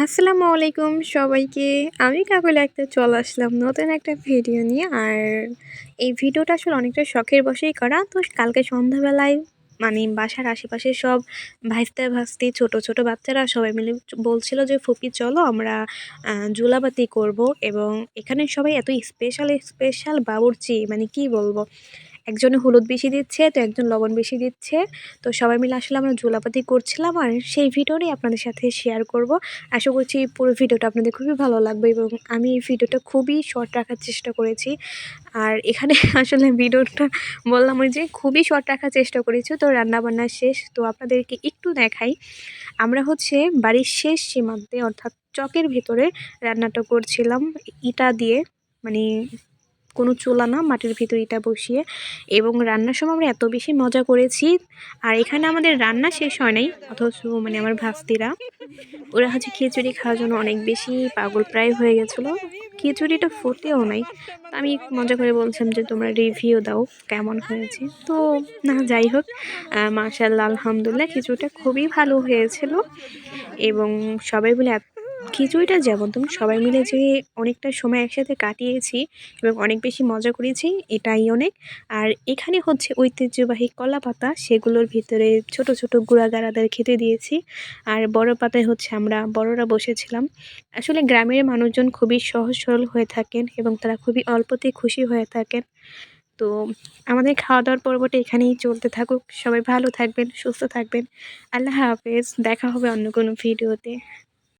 আসসালামু আলাইকুম সবাইকে। আমি কাকলি আক্তার চলে আসলাম নতুন একটা ভিডিও নিয়ে। আর এই ভিডিওটা আসলে অনেকটা শখের বশেই করা। তো কালকে সন্ধ্যাবেলায় মানে বাসার আশেপাশে সব ভাস্তি ছোট ছোট বাচ্চারা সবাই মিলে বলছিল যে ফুপি চলো আমরা জুলাবাতি করব। এবং এখানে সবাই এত স্পেশাল স্পেশাল বাবুর্চি, মানে কি বলবো, একজনে হলুদ বেশি দিচ্ছে তো একজন লবণ বেশি দিচ্ছে। তো সবাই মিলে আসলে আমরা জোলাপাতি করছিলাম আর সেই ভিডিওটাই আপনাদের সাথে শেয়ার করব। আশা করছি পুরো ভিডিওটা আপনাদের খুবই ভালো লাগবে এবং আমি এই ভিডিওটা খুবই শর্ট রাখার চেষ্টা করেছি। আর এখানে আসলে ভিডিওটা বললাম ওই যে খুবই শর্ট রাখার চেষ্টা করেছি। তো রান্নাবান্না শেষ, তো আপনাদেরকে একটু দেখাই। আমরা হচ্ছে বাড়ির শেষ সীমান্তে অর্থাৎ চকের ভেতরে রান্নাটা করছিলাম ইটা দিয়ে, মানে কোনো চুলা না, মাটির ভিতর ইটা বসিয়ে। এবং রান্নার সময় আমরা এত বেশি মজা করেছি। আর এখানে আমাদের রান্না শেষ হয় নাই, অথচ মানে আমার ভাস্তিরা ওরা হচ্ছে খিচুড়ি খাওয়ার জন্য অনেক বেশি পাগল প্রায় হয়ে গেছিলো। খিচুড়িটা ফুটেও নাই। তো আমি মজা করে বলছিলাম যে তোমরা রিভিউ দাও কেমন হয়েছে। তো না, যাই হোক, মাশাআল্লাহ আলহামদুলিল্লাহ খিচুড়িটা খুবই ভালো হয়েছিল। এবং সবাই মিলে খিচুড়িটা যেমন তুমি সবাই মিলে যে অনেকটা সময় একসাথে কাটিয়েছি এবং অনেক বেশি মজা করেছি, এটাই অনেক। আর এখানে হচ্ছে ঐতিহ্যবাহী কলা পাতা, সেগুলোর ভিতরে ছোট ছোট গুঁড়াগাড়াদের খেতে দিয়েছি। আর বড় পাতায় হচ্ছে আমরা বড়রা বসেছিলাম। আসলে গ্রামের মানুষজন খুবই সহজ সরল হয়ে থাকেন এবং তারা খুবই অল্পতেই খুশি হয়ে থাকেন। তো আমাদের খাওয়া দাওয়ার পর্বটা এখানেই চলতে থাকুক। সবাই ভালো থাকবেন, সুস্থ থাকবেন। আল্লাহ হাফেজ, দেখা হবে অন্য কোনো ভিডিওতে।